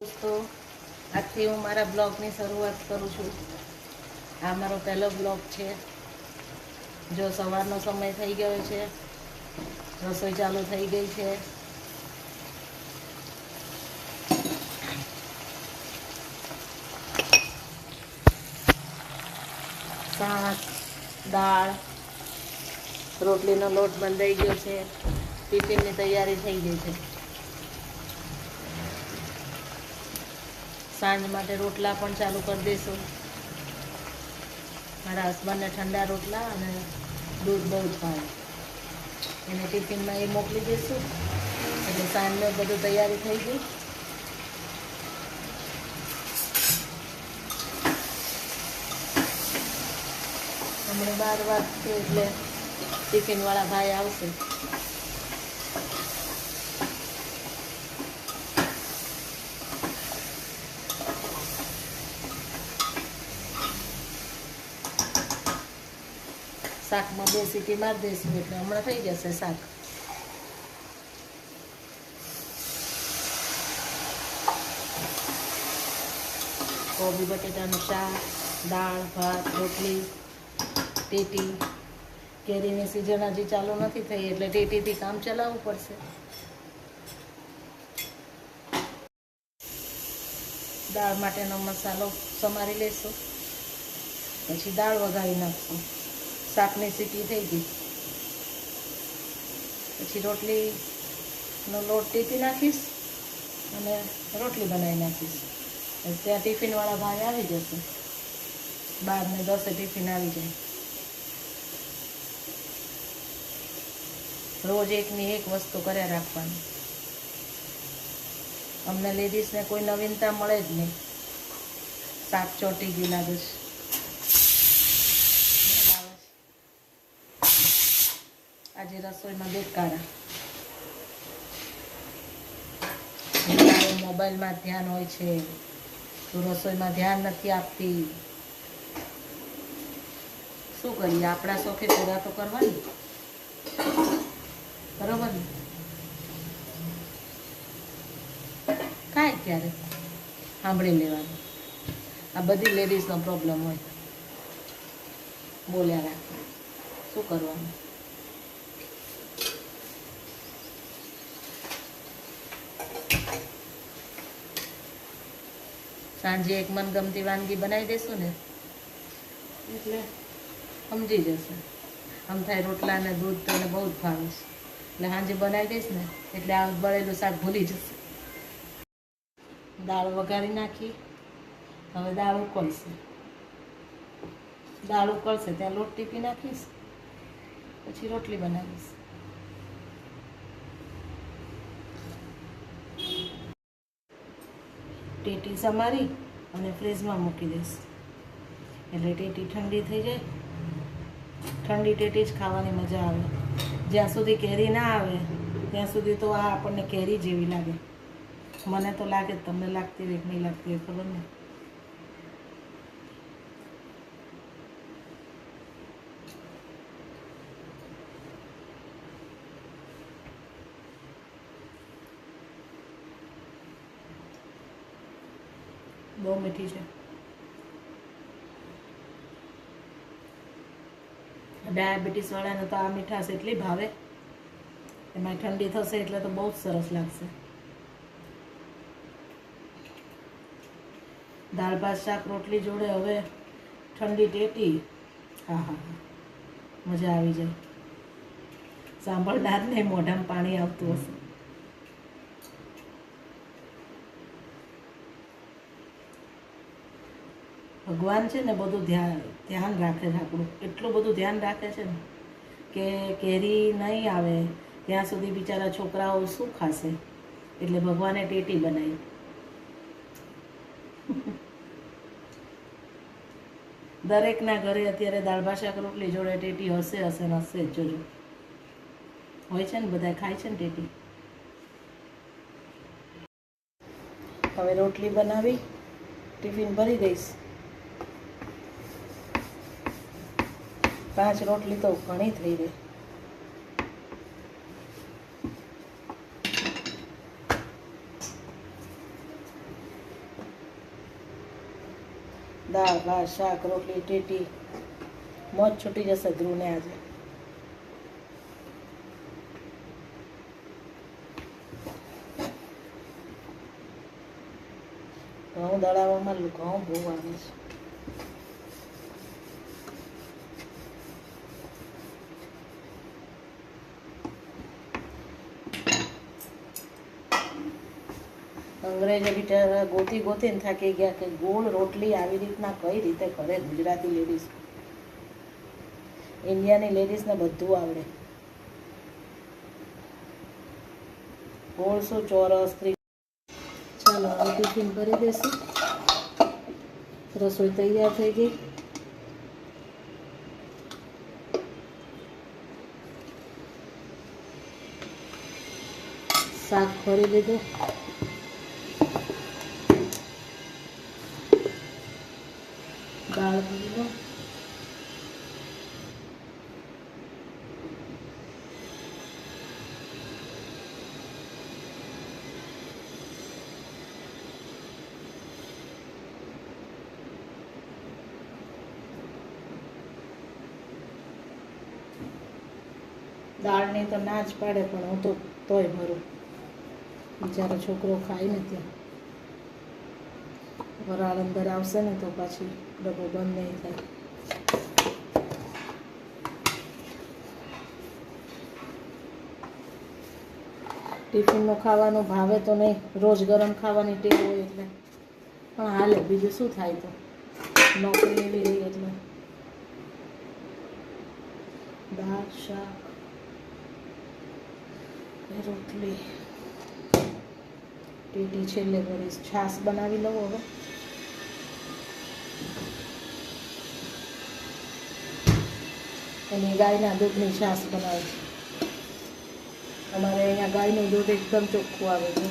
દોસ્તો, આજથી હું મારા બ્લોગની શરૂઆત કરું છું. આ મારો પહેલો બ્લોગ છે. જો સવારનો સમય થઈ ગયો છે, રસોઈ ચાલુ થઈ ગઈ છે. શાક, દાળ, રોટલીનો લોટ બંધાઈ ગયો છે. ટિફિનની તૈયારી થઈ ગઈ છે. સાંજ માટે રોટલા પણ ચાલુ કરી દઈશું. મારા હસબન્ડને ઠંડા રોટલા અને દૂધ બહુ જ ભાવે, એને ટિફિનમાં એ મોકલી દઈશું. એટલે સાંજને બધું તૈયારી થઈ ગઈ. હમણાં 12 વાગશે એટલે ટિફિનવાળા ભાઈ આવશે. શાકમાં 2 સીટી મારી દઈશું એટલે હમણાં થઈ જશે શાક. કોબી બટેટાનું શાક, દાળ, ભાત, રોટલી, ટેટી. કેરીની સિઝન હજી ચાલુ નથી થઈ એટલે ટેટીથી કામ ચલાવવું પડશે. દાળ માટેનો મસાલો સમારી લઈશું, પછી દાળ વઘારી નાખશું. શાકની સીટી થઈ ગઈ પછી રોટલીનો લોટ ટીપી નાખીશ અને રોટલી બનાવી નાખીશ. ત્યાં ટિફિનવાળા ભાઈ આવી જશે. 12 ને 10 ટિફિન આવી જાય. રોજ એકની એક વસ્તુ કર્યા રાખવાની. અમને લેડીઝને કોઈ નવીનતા મળે જ નહીં. શાક ચોટી ગઈ લાગે છે. આજે રસોઈમાં બેકારા. મોબાઈલમાં ધ્યાન હોય છે તો રસોઈમાં ધ્યાન નથી આપતી. શું કરીએ, આપણા શોખે પૂરા તો કરવાની, બરોબર ને? કાંઈ ક્યારે સાંભળી લેવાનું. આ બધી લેડીઝનો પ્રોબ્લેમ હોય, બોલ્યા રાખે. શું કરવાનું? સાંજે એક મનગમતી વાનગી બનાવી દઈશું ને એટલે સમજી જશે. આમ થાય રોટલા અને દૂધ તો એને બહુ જ ભાવે છે એટલે સાંજે બનાવી દઈશ ને એટલે આ બળેલું શાક ભૂલી જશે. દાળ વઘારી નાખી. હવે દાળ ઉકળશે. દાળ ઉકળશે ત્યાં લોટ ટીપી નાખીશ, પછી રોટલી બનાવીશ. ટેટી સમારી અને ફ્રીજમાં મૂકી દઈશ એટલે ટેટી ઠંડી થઈ જાય. ઠંડી ટેટી જ ખાવાની મજા આવે. જ્યાં સુધી કેરી ના આવે ત્યાં સુધી તો આ આપણને કેરી જેવી લાગે. મને તો લાગે, તમને લાગતી હોય કે નહીં લાગતી હોય ખબર નહીં. બહુ મીઠી છે. ડાયાબિટીસ વાળાને તો આ મીઠાશ એટલી ભાવે. એમાં ઠંડી થશે એટલે તો બહુ જ સરસ લાગશે. દાળ ભાત શાક રોટલી જોડે હવે ઠંડી ટેટી. હા હા હા, મજા આવી જાય. સાંભળનારને મોઢામાં પાણી આવતું હશે. ભગવાન છે ને બધું ધ્યાન રાખે છે આપણું. એટલું બધું ધ્યાન રાખે છે ને કે કેરી નહીં આવે ત્યાં સુધી બિચારા છોકરાઓ શું ખાશે, એટલે ભગવાને ટેટી બનાવી. દરેકના ઘરે અત્યારે દાળ ભાત શાક રોટલી જોડે ટેટી હશે હશે ને હશે જ. જોજો, હોય છે ને, બધા ખાય છે ને ટેટી. હવે રોટલી બનાવી ટિફિન ભરી દઈશ. 5 રોટલી તો ઘણી થઈ ગઈ. દાળ ભાત શાક રોટલી ટેટી મોજ છૂટી જશે ધ્રુવને આજે. ઘઉં દળાવવામાં ઘઉં બહુ આવે છે. અંગ્રેજો બિચારા ગોતી ગોતીને થાકી ગયા કે ગોળ રોટલી આવી રીતના કઈ રીતે કરે ગુજરાતી લેડીઝ. ઇન્ડિયાની લેડીઝને બધું આવડે. ગોળ શું ચોરસ ચાલો હવે ટિફિન ભરી દેશું. રસોઈ તૈયાર થઈ ગઈ. શાક ભરી લીધું. દાળ ભરી લો. દાળની તો ના જ પાડે પણ હું તો તોય ભરું. બિચારો છોકરો ખાય ને ત્યાં વરાળ અંદર આવશે ને તો પાછી ડબ્બો બંધ નહીં થાય. ટિફિનનું ખાવાનું ભાવે તો નહીં, રોજ ગરમ ખાવાની ટેવ હોય એટલે પણ હાલે, બીજું શું થાય. તો નોકરી એવી રહી એટલે દાળ શાક રોટલી ટેટી છેલ્લે કરીશ. છાશ બનાવી લઉં હવે. એની ગાયના દૂધની છાશ બનાવે છે. અમારે અહીંયા ગાયનું દૂધ એકદમ ચોખ્ખું આવે છે.